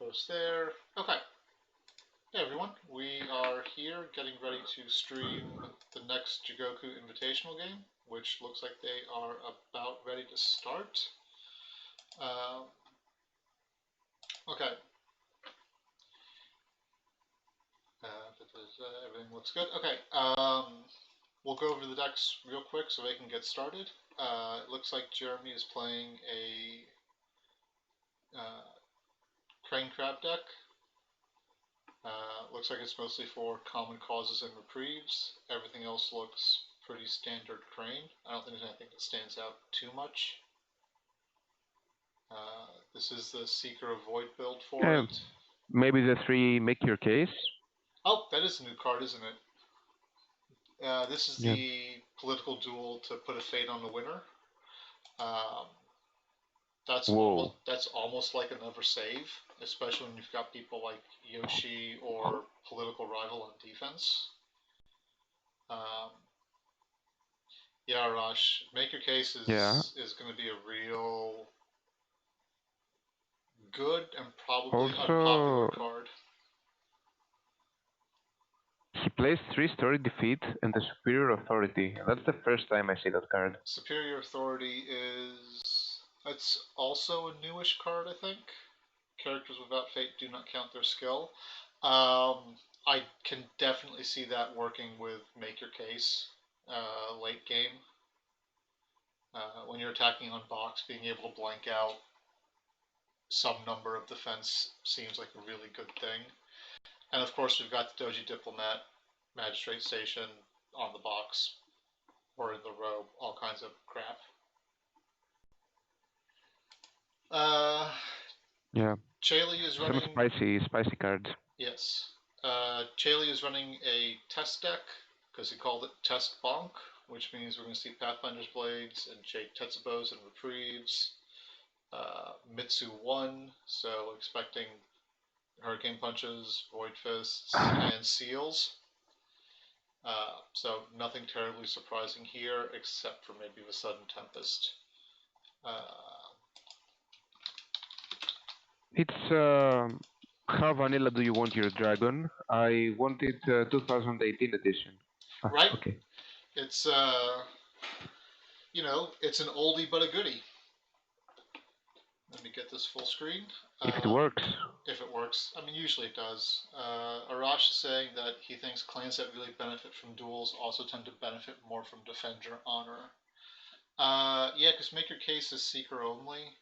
post there. Okay. Hey everyone, we are here getting ready to stream the next Jigoku Invitational game, which looks like they are about ready to start. Okay. Everything looks good. Okay. We'll go over the decks real quick so they can get started. It looks like Jeremy is playing a Crane Crab deck. Looks like it's mostly for common causes and reprieves. Everything else looks pretty standard Crane. I don't think there's anything that stands out too much. This is the Seeker of Void build for it. Maybe the 3 Make Your Case? Oh, that is a new card, isn't it? This is the political duel to put a fate on the winner. That's almost like another save, especially when you've got people like Yoshi or political rival on defense. Yeah, Rush, Make Your Case is going to be a real good and probably unpopular card. He plays 3-story defeat and the Superior Authority. That's the first time I see that card. Superior Authority that's also a newish card, I think. Characters without fate do not count their skill. I can definitely see that working with Make Your Case late game. When you're attacking on box, being able to blank out some number of defense seems like a really good thing. And of course, we've got the Doji Diplomat, Magistrate Station on the box, or in the row, all kinds of crap. Chaley is running some spicy cards. Yes. Chaley is running a test deck because he called it Test Bonk, which means we're going to see Pathfinder's Blades and Jade Tetsubos and Reprieves. Mitsu 1, so expecting Hurricane Punches, Void Fists, and Seals. So nothing terribly surprising here, except for maybe the Sudden Tempest. It's how vanilla do you want your dragon? I wanted 2018 edition. Right. Okay. It's it's an oldie but a goodie. Let me get this full screen. If it works. If it works. I mean, usually it does. Arash is saying that he thinks clans that really benefit from duels also tend to benefit more from Defend Your Honor. Yeah, because Make Your Case is Seeker only.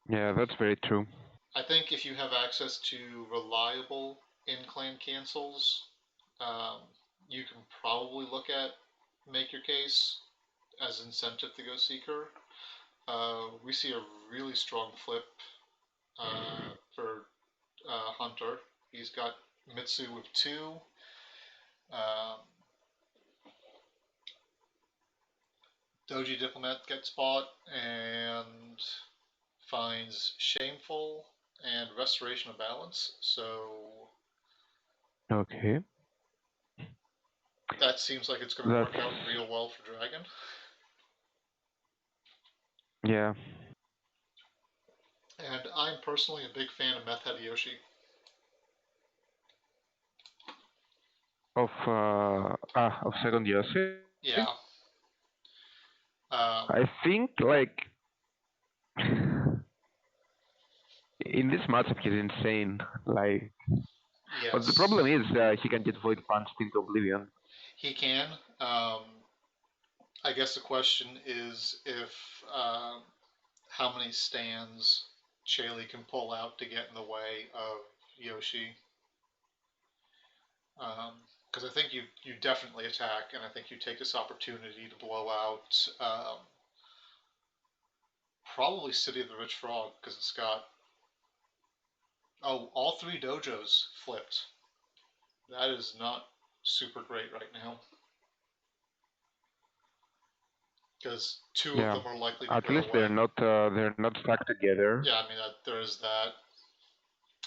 Yeah, that's very true. I think if you have access to reliable in-clan cancels, you can probably look at Make Your Case as incentive to go Seeker. We see a really strong flip for Hunter. He's got Mitsu with 2. Doji Diplomat gets bought and finds Shameful and Restoration of Balance. So okay, that seems like it's going to work out real well for Dragon. Yeah. And I'm personally a big fan of Meth Hideyoshi. Of Second Yoshi? Yeah. I think, like, in this matchup, he's insane. Like, yes. But the problem is he can get Void Punched into Oblivion. He can. I guess the question is if how many stands Chaley can pull out to get in the way of Yoshi. Because I think you definitely attack, and I think you take this opportunity to blow out probably City of the Rich Frog, because it's got all 3 dojos flipped. That is not super great right now. Because 2 of them are likely to go away. At least they're not stuck together. Yeah, I mean, there is that.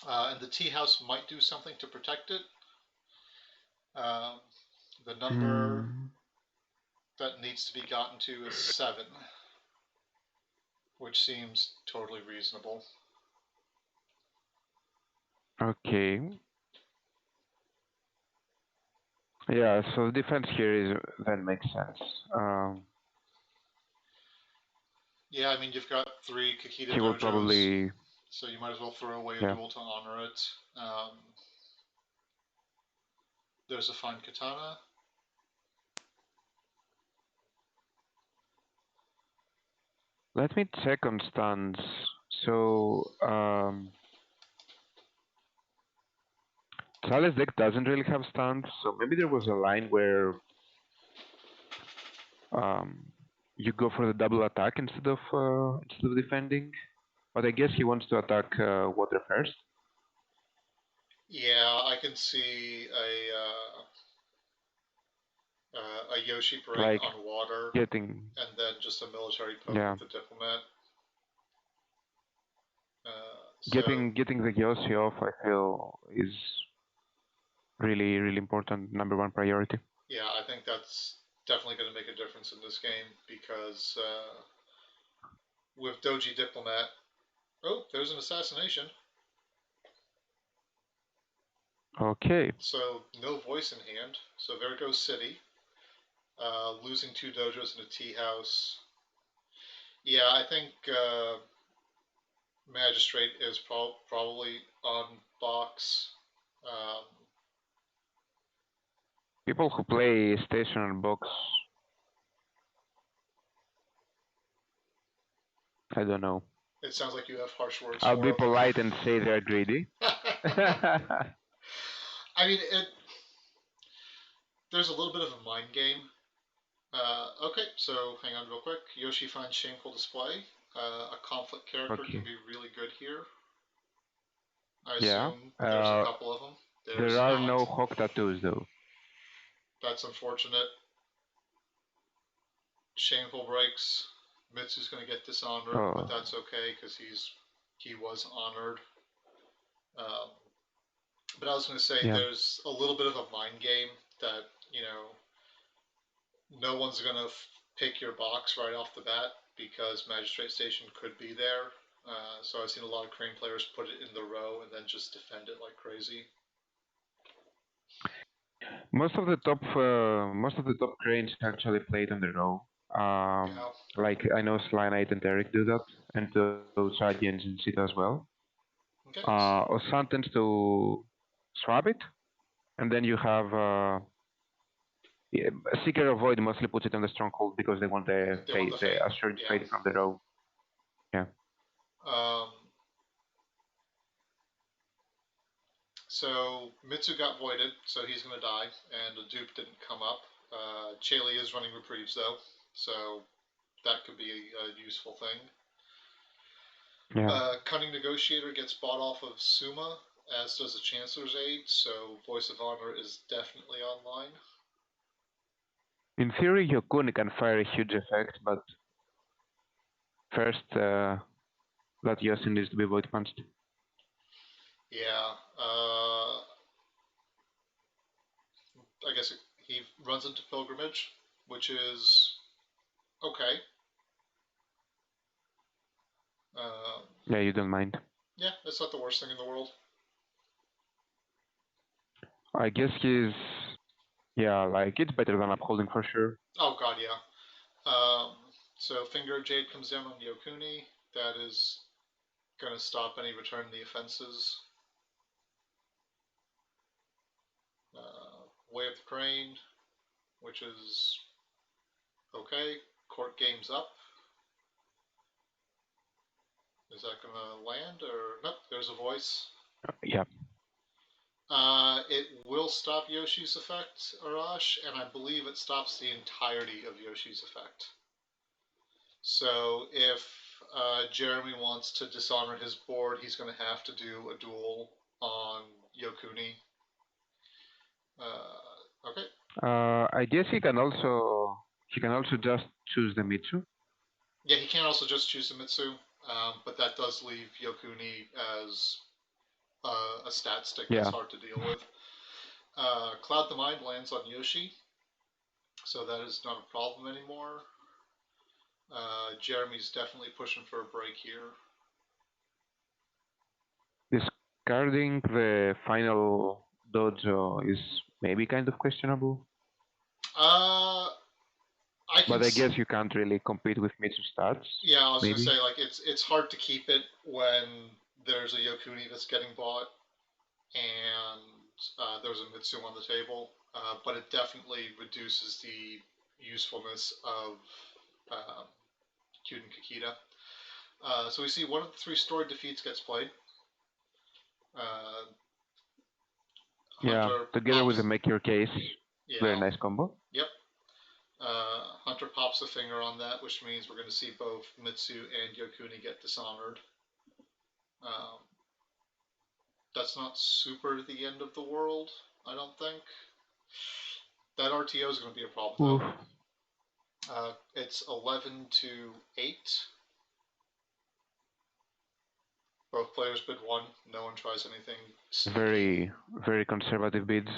And the tea house might do something to protect it. The number that needs to be gotten to is 7, which seems totally reasonable. Okay. Yeah, so defense here is that makes sense. Yeah, I mean, you've got 3 Kakita He will dojos, probably, so you might as well throw away a yeah. duel to honor it. There's a fine katana. Let me check on stuns. So, Chaley's deck doesn't really have stuns, so maybe there was a line where you go for the double attack instead of defending. But I guess he wants to attack water first. Yeah, I can see a Yoshi break Like on water, getting, and then just a military poke yeah, with the diplomat. getting the Yoshi off, I feel, is really important, number one priority. Yeah, I think that's definitely going to make a difference in this game because with Doji Diplomat, oh, there's an assassination. Okay. So no voice in hand. So there goes City, losing 2 dojos in a tea house. Yeah, I think Magistrate is probably on box. Um, People who play stationary box, I don't know. It sounds like you have harsh words I'll for be him. polite and say they're greedy. I mean, there's a little bit of a mind game. Okay, so hang on real quick. Yoshi finds shameful display. A conflict character Okay. can be really good here. I Yeah. assume there's a couple of them. There are no hawk tattoos though. That's unfortunate. Shameful breaks. Mitsu's going to get dishonored, but that's okay because he was honored. But I was going to say there's a little bit of a mind game that no one's going to pick your box right off the bat because Magistrate Station could be there. So I've seen a lot of Crane players put it in the row and then just defend it like crazy. Most of the top cranes actually played on the row. Yeah. Like I know Sly Knight and Eric do that, and those Guardians in Sita as well. Okay. Osan tends to swap it, and then you have Seeker of Void mostly puts it on the stronghold because they want the assured fate from the row. Yeah. So Mitsu got voided, so he's going to die, and the dupe didn't come up. Chaley is running reprieves though, so that could be a useful thing. Yeah. Cunning Negotiator gets bought off of Suma, as does the Chancellor's Aid, so Voice of Honor is definitely online. In theory, Yokuni can fire a huge effect, but first, that Yoshi needs to be void punched. Yeah. I guess he runs into Pilgrimage, which is okay. Yeah, you don't mind. Yeah, it's not the worst thing in the world. I guess he's, yeah, like it's better than upholding for sure. Oh god, yeah. So Finger of Jade comes down on Yokuni. That is going to stop any return the offenses. Way of the Crane, which is okay. Court game's up. Is that going to land or nope? There's a voice. Yeah. It will stop Yoshi's effect, Arash, and I believe it stops the entirety of Yoshi's effect. So if Jeremy wants to dishonor his board, he's going to have to do a duel on Yokuni. Okay. I guess he can also just choose the Mitsu. Yeah, he can also just choose the Mitsu, but that does leave Yokuni as a stat stick that's hard to deal with. Cloud the Mind lands on Yoshi, so that is not a problem anymore. Jeremy's definitely pushing for a break here. discarding the final dojo is maybe kind of questionable. But I guess you can't really compete with Mitsu stats. Yeah, I was maybe. gonna say like it's hard to keep it when there's a Yokuni that's getting bought and there's a Mitsu on the table, but it definitely reduces the usefulness of Kyuden Kakita. So we see one of the 3 story defeats gets played. Hunter together pops, with the make your case, very nice combo. Yep. Hunter pops the finger on that, which means we're going to see both Mitsu and Yokuni get dishonored. That's not super the end of the world, I don't think. That RTO is going to be a problem, though. It's 11 to 8. Both players bid 1. No one tries anything sneaky. Very, very conservative bids.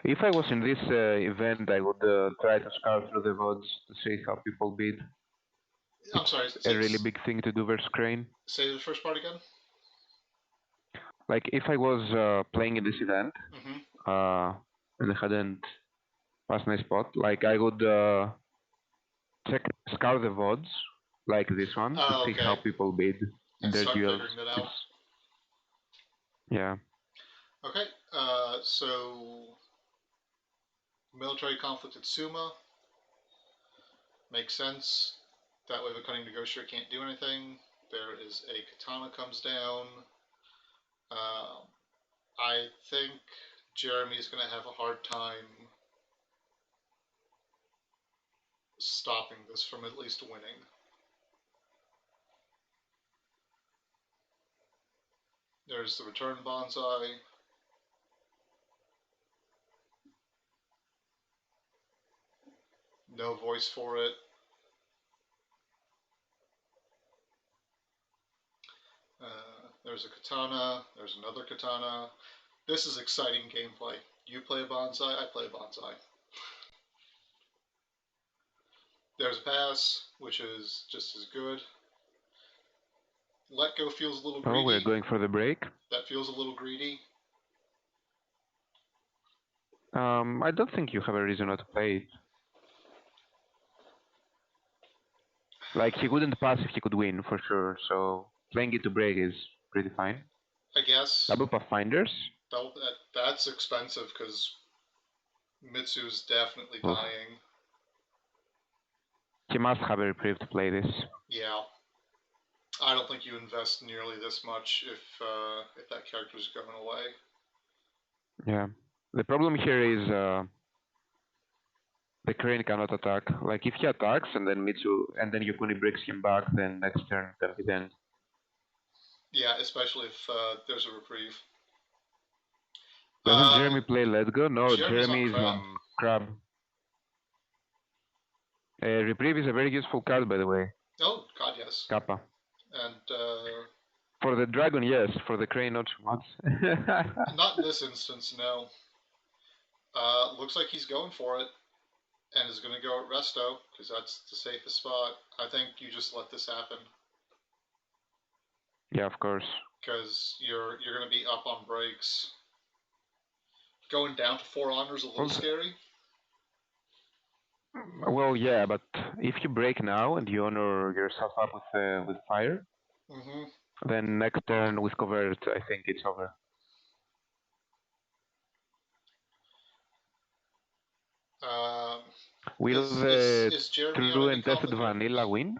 If I was in this event, I would try to scout through the VODs to see how people bid. I'm sorry. It's a really big thing to do versus Crane. Say the first part again. Like if I was playing in this event, and I hadn't passed my spot, like I would scout the VODs like this one to see how people bid in their duels. Yeah. Okay. So military conflict at Suma makes sense. That way the cunning negotiator can't do anything. There is a katana comes down. I think Jeremy is going to have a hard time stopping this from at least winning. There's the return bonsai. No voice for it. There's a katana. There's another katana. This is exciting gameplay. You play a bonsai, I play a bonsai. There's a pass, which is just as good. Let go feels a little greedy. Oh, we're going for the break. That feels a little greedy. I don't think you have a reason not to play it. Like, he wouldn't pass if he could win, for sure, so playing it to break is pretty fine. I guess. Double Pathfinders? That's expensive, because Mitsu's definitely dying. He must have a reprieve to play this. Yeah. I don't think you invest nearly this much if that character's going away. Yeah. The problem here is the Crane cannot attack. Like, if he attacks and then Mitsu and then Yokuni breaks him back, then next turn can be then. Yeah, especially if there's a reprieve. Doesn't Jeremy play Let Go? No, Jeremy is on Crab. Reprieve is a very useful card, by the way. Oh, God, yes. Kappa. And for the dragon, yes. For the Crane, not so much. not in this instance, no. Looks like he's going for it, and is going to go at Resto, because that's the safest spot. I think you just let this happen. Yeah, of course. Because you're going to be up on breaks. Going down to 4 honors a little scary. Well, yeah, but if you break now and you honor yourself up with fire, then next turn with covert, I think it's over. Will the true and tested vanilla win?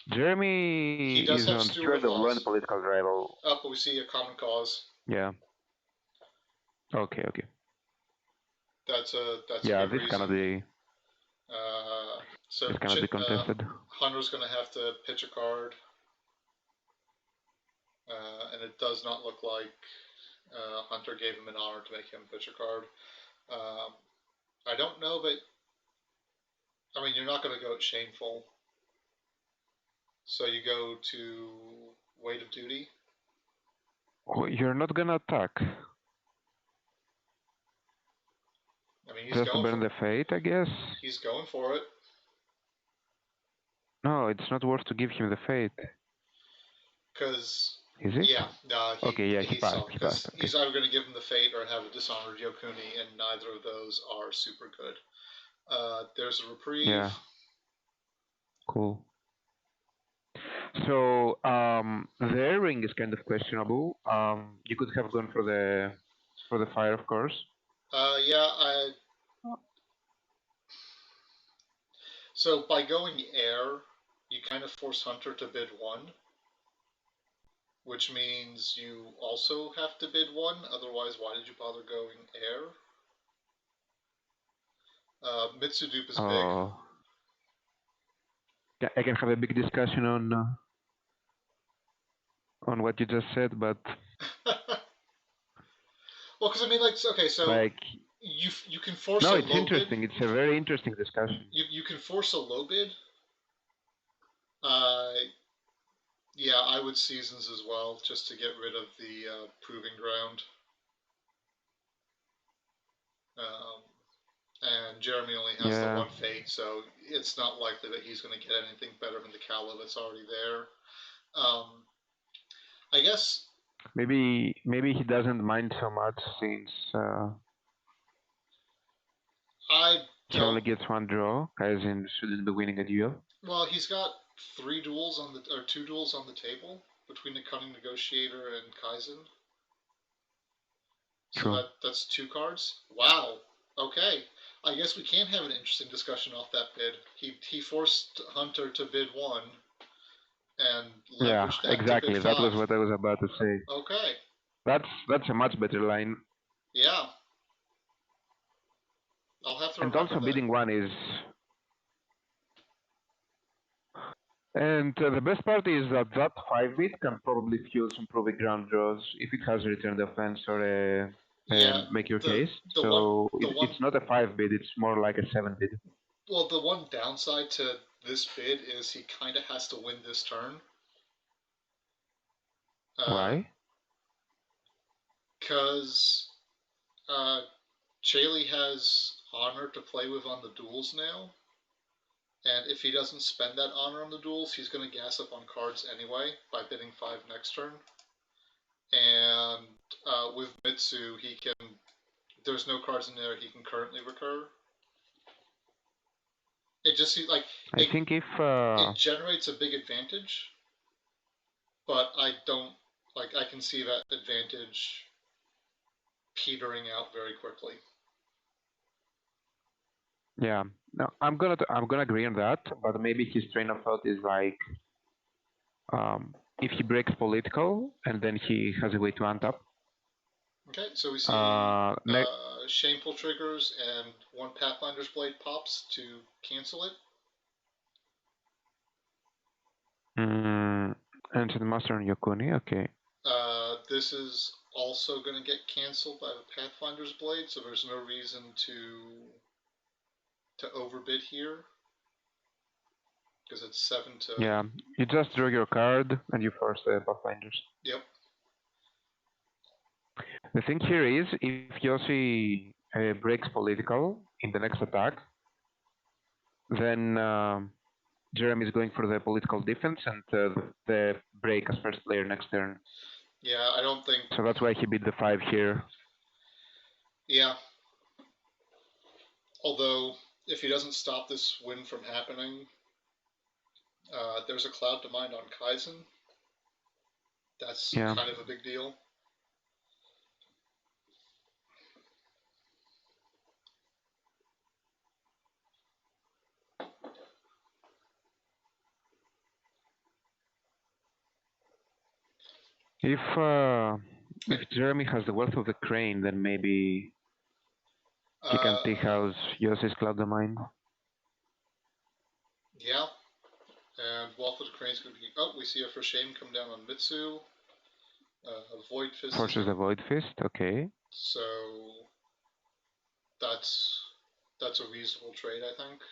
Jeremy is on Steward of Law and Political Rival. Oh, but we see a common cause. Yeah. Okay. That's a yeah, this cannot be. So this cannot be contested. Hunter's going to have to pitch a card, and it does not look like Hunter gave him an honor to make him pitch a card. I don't know, but I mean, you're not going to go shameful. So you go to weight of duty. Oh, you're not gonna attack. I mean, he's just going burn the fate, I guess. He's going for it. No, it's not worth to give him the fate. Because Is it? Yeah, Okay, yeah, he he passed. saw He passed. because Okay. he's either going to give him the fate or have a dishonored Yokuni, and neither of those are super good. There's a reprieve. Yeah. Cool. So their ring is kind of questionable. You could have gone for the fire, of course. Yeah. So by going air, you kind of force Hunter to bid one, which means you also have to bid one. Otherwise, why did you bother going air? Mitsudupe is big. I can have a big discussion on what you just said, but Well, because I mean, like, okay, so like you can force no, a it's low bid. interesting. It's a very interesting discussion. You can force a low bid. Yeah, I would seasons as well, just to get rid of the proving ground. And Jeremy only has the one fate, so it's not likely that he's going to get anything better than the Kala that's already there. I guess maybe he doesn't mind so much since he only gets one draw. Kaizen shouldn't be winning a duel. Well, he's got two duels on the table between the Cunning Negotiator and Kaizen. So that's 2 cards. Wow. Okay. I guess we can have an interesting discussion off that bid. He forced Hunter to bid 1 and leveraged that exactly. to bid 5. That was what I was about to say. Okay. That's a much better line. Yeah. I'll have to and remember also that. bidding 1 is. And the best part is that 5 bid can probably fuel some proving ground draws if it has a return defense or a make your case. It's not a 5 bid, it's more like a 7 bid. Well, the one downside to this bid is he kind of has to win this turn. Why? Because Chaley has honor to play with on the duels now. And if he doesn't spend that honor on the duels, he's going to gas up on cards anyway by bidding 5 next turn. And with Mitsu, he can. There's no cards in there he can currently recur. It just seems like I think if it generates a big advantage, but I don't like. I can see that advantage petering out very quickly. Yeah, no, I'm gonna agree on that, but maybe his train of thought is like, if he breaks political and then he has a way to untap. Okay, so we see shameful triggers and 1 Pathfinder's Blade pops to cancel it. Ancient Master and Yokuni, okay. This is also going to get canceled by the Pathfinder's Blade, so there's no reason to overbid here. Because it's 7 to... Yeah, you just draw your card and you force the Pathfinders. Yep. The thing here is, if Yossi breaks political in the next attack, then Jeremy is going for the political defense and the break as first player next turn. Yeah, I don't think... So that's why he beat the 5 here. Yeah. Although, if he doesn't stop this win from happening, there's a Cloud to Mind on Kaizen. That's kind of a big deal. If Jeremy has the Wealth of the Crane, then maybe he can take out Yossi's Cloud of Mind. Yeah. And Wealth of the Crane's going to be... Oh, we see a For Shame come down on Mitsu. Void Fist. Forces the Void Fist, okay. So that's a reasonable trade, I think.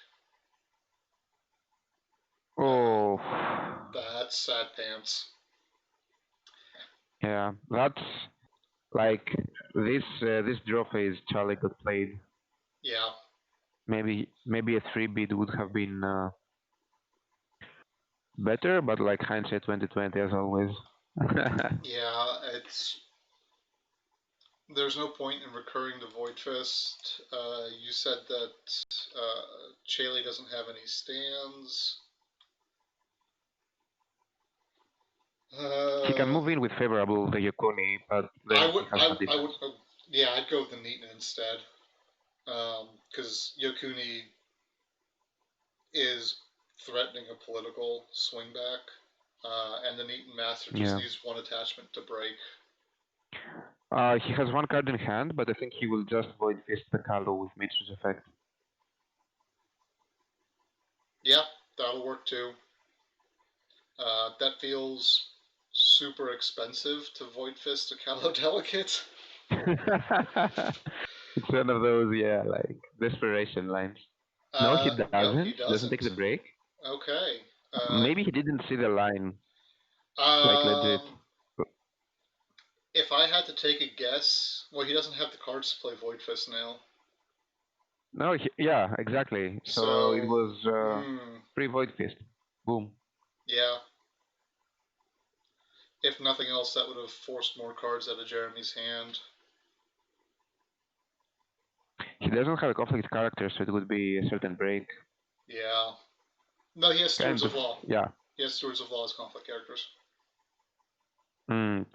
Oh. That's sad pants. Yeah, that's like this draw phase Charlie got played. Yeah. Maybe a 3 bid would have been better, but like hindsight 2020 as always. Yeah, there's no point in recurring to Void Fist. You said that Chaley doesn't have any stands. He can move in with favorable the Yokoni, but then he has no I would, defense. yeah, I'd go with the Neaten instead, because Yokuni is threatening a political swingback, and the Neaten Master just needs one attachment to break. He has one card in hand, but I think he will just Void Fist the Kalu with Mitsu's effect. Yeah, that'll work too. That feels super expensive to Void Fist a Kalu Delicate. It's one of those, yeah, like desperation lines. No, he doesn't. No, he Doesn't take doesn't. the break. Okay. Maybe he didn't see the line, like legit. Um, if I had to take a guess, well, he doesn't have the cards to play Void Fist now. No, yeah, exactly. So it was pre-Void Fist. Boom. Yeah. If nothing else, that would have forced more cards out of Jeremy's hand. He doesn't have a conflict character, so it would be a certain break. Yeah. No, he has Stewards of Law. Yeah. He has Stewards of Law as conflict characters.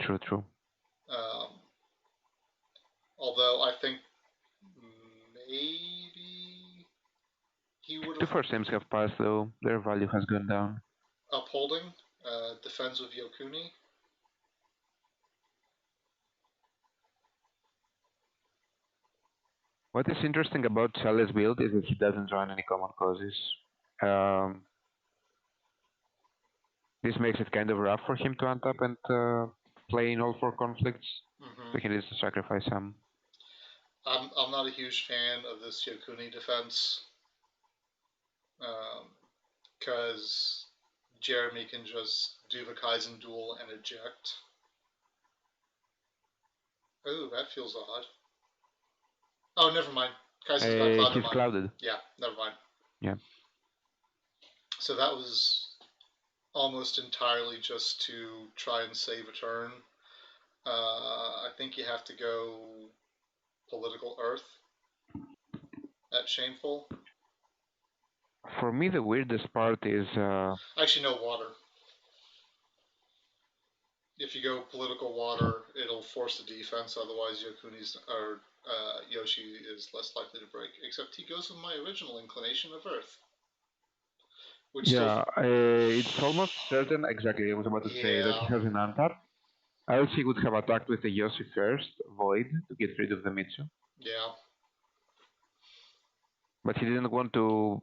True. Although I think maybe he would have. 2/4 Sims have passed, though. Their value has gone down. Upholding, defends with Yokuni. What is interesting about Chaley's build is that he doesn't run any common causes. This makes it kind of rough for him to untap and play in all 4 conflicts. So he needs to sacrifice some. I'm not a huge fan of this Yokuni defense. Because Jeremy can just do the Kaizen duel and eject. Oh, that feels odd. Oh, never mind. Kaizen's got clouded. He's clouded. Yeah, never mind. Yeah. So that was almost entirely just to try and save a turn. I think you have to go Political Earth at Shameful. For me, the weirdest part is... Actually, no, Water. If you go Political Water, it'll force the defense. Otherwise, Yoshi is less likely to break. Except he goes with my original inclination of Earth. It's almost certain, exactly, I was about to say, that he has an untap. Else he would have attacked with the Yoshi first, Void, to get rid of the Mitsu. Yeah. But he didn't want to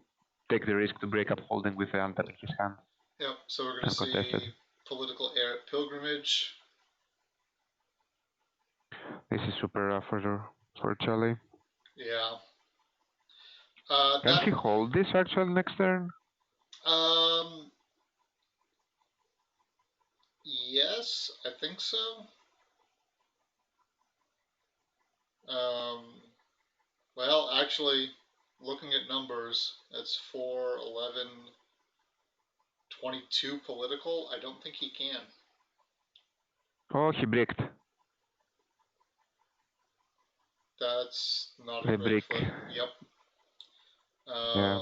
take the risk to break up holding with the untap in his hand. Yep, so we're going to see Political Air Pilgrimage. This is super rough for Chaley. Yeah. Can he hold this actually next turn? Yes, I think so. Well, actually, looking at numbers, that's 4, 11, 22 political. I don't think he can. Oh, he bricked. That's not a great flip. Yep. Yeah.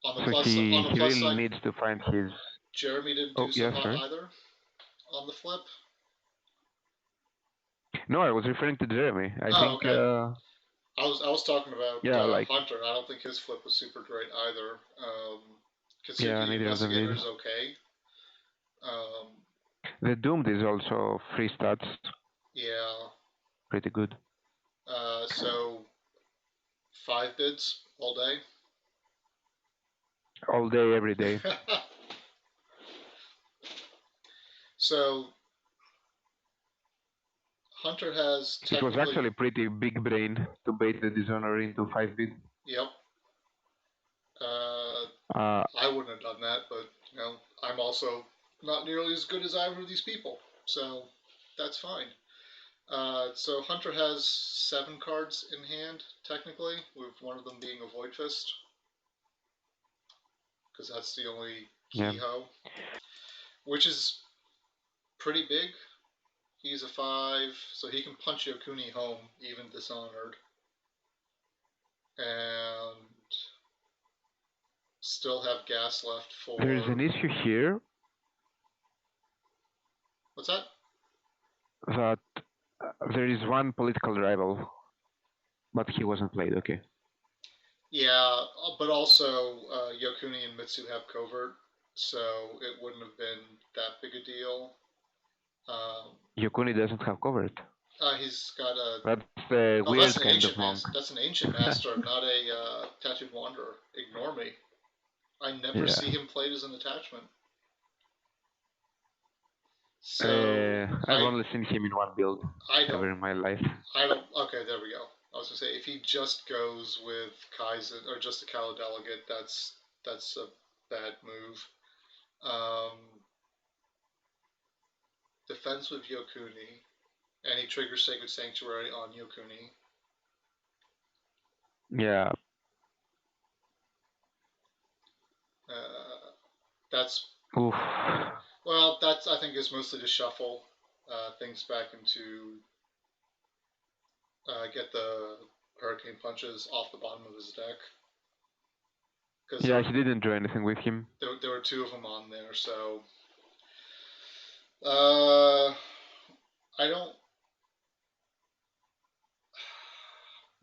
On the plus side, needs to find his... Jeremy didn't do so hot either on the flip. No, I was referring to Jeremy. I think. Okay. I was talking about Hunter. I don't think his flip was super great either. Katsuki Investigator is okay. The Doomed is also free stats. Yeah. Pretty good. So 5 bids all day. All day, every day. So Hunter has. It was actually pretty big brain to bait the Dishonor into 5 bid. Yep. I wouldn't have done that, but I'm also not nearly as good as either of these people, so that's fine. So Hunter has 7 cards in hand, technically, with one of them being a Void Fist, because that's the only Keyho, which is pretty big. He's a 5, so he can punch Yokuni home, even dishonored. And still have gas left for... There's an issue here. What's that? That there is one political rival, but he wasn't played, okay. Yeah, but also Yokuni and Mitsu have covert, so it wouldn't have been that big a deal. Yokuni doesn't have covert. He's got a... That's a weird kind of monk. That's an ancient master, not a tattooed wanderer. Ignore me. I never see him played as an attachment. So I've only seen him in one build ever in my life. Okay, there we go. I was gonna say, if he just goes with Kaizen or just a Kala delegate, that's a bad move. Defense with Yokuni, and he triggers Sacred Sanctuary on Yokuni. Yeah. That's... Oof. Well, that's, I think, is mostly to shuffle things back into... get the Hurricane Punches off the bottom of his deck. Yeah, he didn't do anything with him. There were 2 of them on there, so... I don't...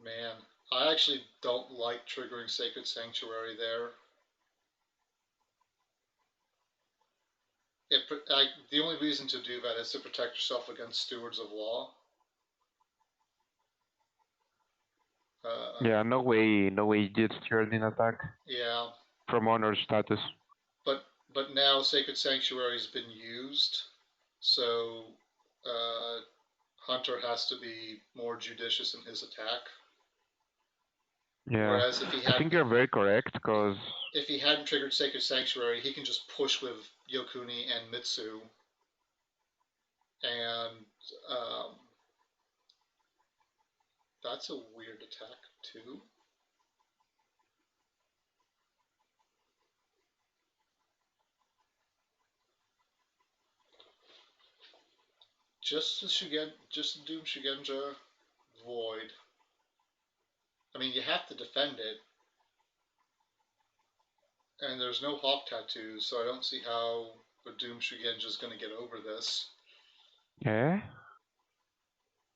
Man, I actually don't like triggering Sacred Sanctuary there. The only reason to do that is to protect yourself against Stewards of Law. Yeah, no way you did steered in attack. Yeah. From honor status. But now Sacred Sanctuary's been used, so Hunter has to be more judicious in his attack. Yeah. Whereas if he had, I think you're very correct, because if he hadn't triggered Sacred Sanctuary, he can just push with Yokuni and Mitsu, and that's a weird attack too. Just to Doom Shugenja Void. I mean, you have to defend it. And there's no Hawk tattoos, so I don't see how the Doom Shugenja is going to get over this. Yeah?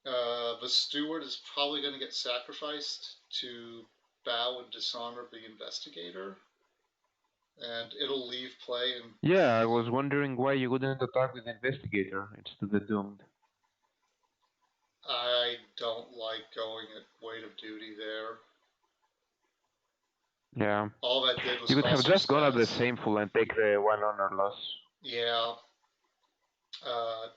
The Steward is probably going to get sacrificed to bow and dishonor the Investigator. And it'll leave play. And yeah, I was wondering why you wouldn't attack with Investigator instead of Doomed. I don't like going at weight of duty there. Yeah. All that did was you could have just gone at the stats. shameful and take the 1 honor loss. Yeah.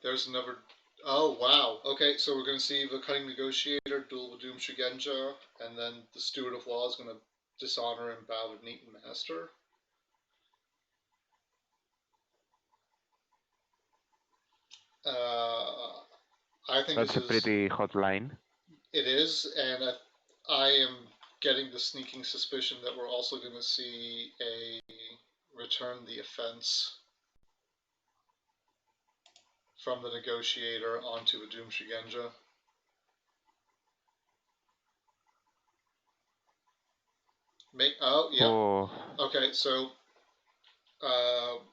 There's another... Oh, wow. Okay, so we're going to see the Cutting Negotiator duel with Doom Shugenja, and then the Steward of Law is going to dishonor and bow to Neaton Master. I think that's a pretty hot line. It is, and I am getting the sneaking suspicion that we're also going to see a Return the Offense from the Negotiator onto the Doom Shugenja. Okay, so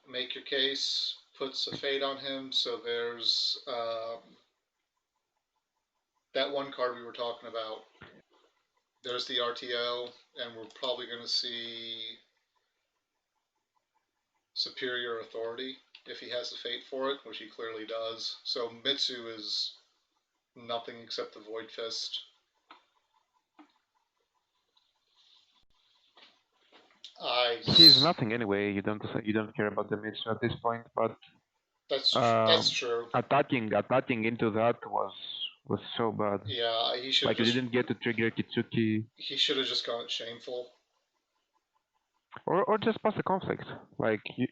make your case, puts a fade on him, so there's that one card we were talking about. There's the RTO, and we're probably going to see Superior Authority if he has the fate for it, which he clearly does. So Mitsu is nothing except the Void Fist. He's nothing anyway. You don't care about the Mitsu at this point, but that's true. Attacking into that was so bad. Yeah, he should. Like you didn't get to trigger Kitsuki. He should have just gone Shameful. Or just pass the conflict. Like you.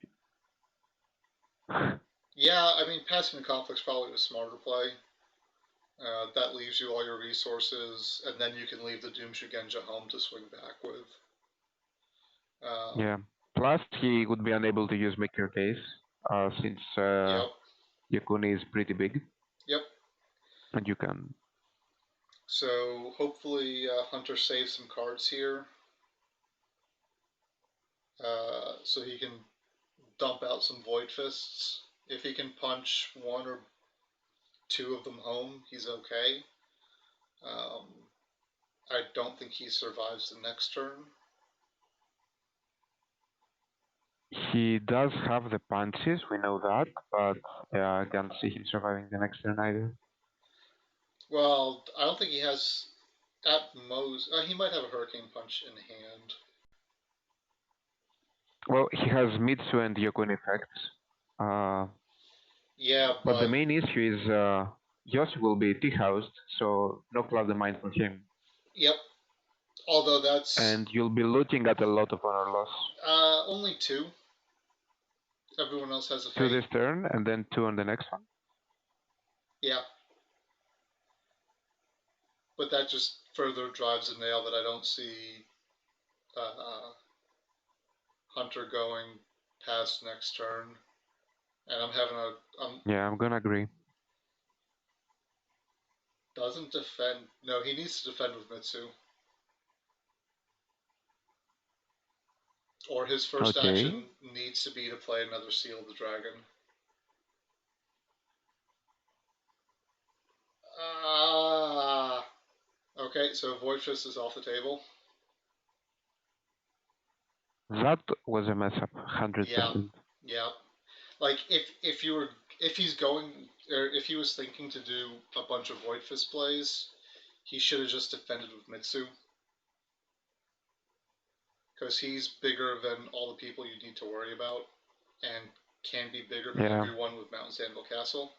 Yeah, I mean, passing the conflict's probably the smarter play. That leaves you all your resources, and then you can leave the Doom Shugenja home to swing back with. Yeah. Plus, he would be unable to use Make Your Case, since Yep. Yokuni is pretty big. Yep. And you can. So hopefully Hunter saves some cards here, so he can dump out some Void Fists. If he can punch one or two of them home, he's okay. I don't think he survives the next turn. He does have the punches, we know that, but I can't see him surviving the next turn either. Well, I don't think he has, at most, he might have a Hurricane Punch in hand. Well, he has Mitsu and Yokuni effects. Yeah, but the main issue is Yoshi will be T-housed, so no Cloud the Mind for him. Yep. Although that's... And you'll be looking at a lot of honor loss. Only 2. Everyone else has a 2 this turn, and then 2 on the next one? Yeah. But that just further drives a nail that I don't see Hunter going past next turn. And I'm having yeah, I'm gonna agree. Doesn't defend. No, he needs to defend with Mitsu. Or his first action needs to be to play another Seal of the Dragon. Okay, so Void Fist is off the table. That was a mess up, 100%. Yeah. Like if he's going, or if he was thinking to do a bunch of Void Fist plays, he should have just defended with Mitsu. Because he's bigger than all the people you need to worry about, and can be bigger than everyone with Mount Sandville Castle.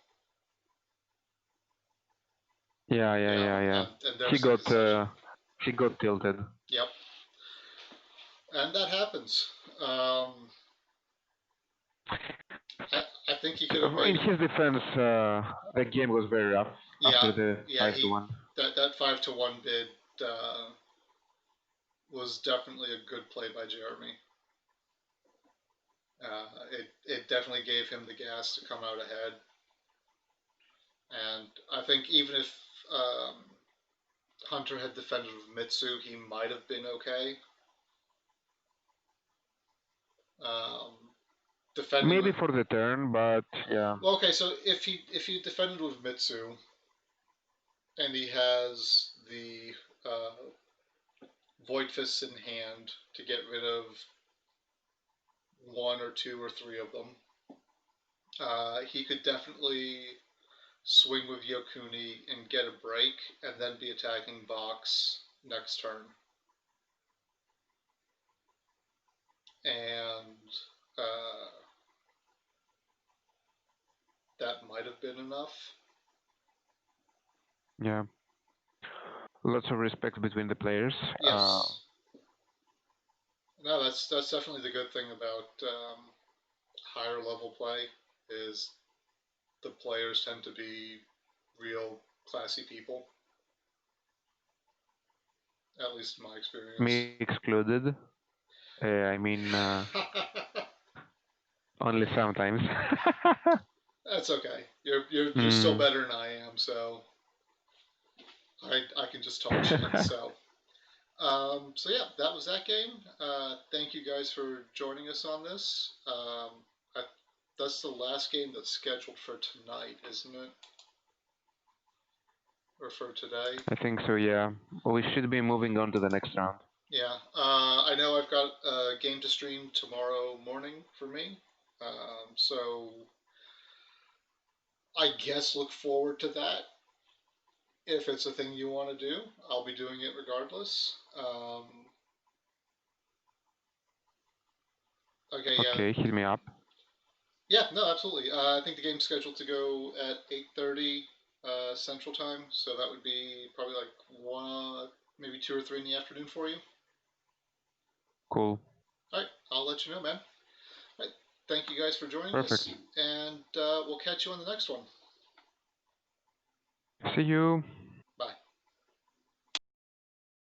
Yeah. And he got tilted. Yep. And that happens. I think he could have made... In his defense, the game was very rough after the 5-1. That 5-1 bid was definitely a good play by Jeremy. It definitely gave him the gas to come out ahead. And I think even if Hunter had defended with Mitsu, he might have been okay. Maybe for the turn, but yeah. Well, okay, so if he defended with Mitsu, and he has the Void Fists in hand to get rid of 1 or 2 or 3 of them, he could definitely swing with Yokuni and get a break, and then be attacking Vox next turn. And that might have been enough. Yeah. Lots of respect between the players. Yes. No, that's definitely the good thing about higher level play, is the players tend to be real classy people. At least in my experience. Me excluded. I mean, only sometimes. That's okay. You're still better than I am, so I can just talk shit. So yeah, that was that game. Thank you guys for joining us on this. That's the last game that's scheduled for tonight, isn't it? Or for today? I think so, yeah. We should be moving on to the next round. Yeah. I know I've got a game to stream tomorrow morning for me. So I guess look forward to that. If it's a thing you want to do, I'll be doing it regardless. Okay, hit me up. Yeah, no, absolutely. I think the game's scheduled to go at 8:30 Central Time, so that would be probably like 1, maybe 2 or 3 in the afternoon for you. Cool. All right, I'll let you know, man. All right, thank you guys for joining us, and we'll catch you on the next one. See you.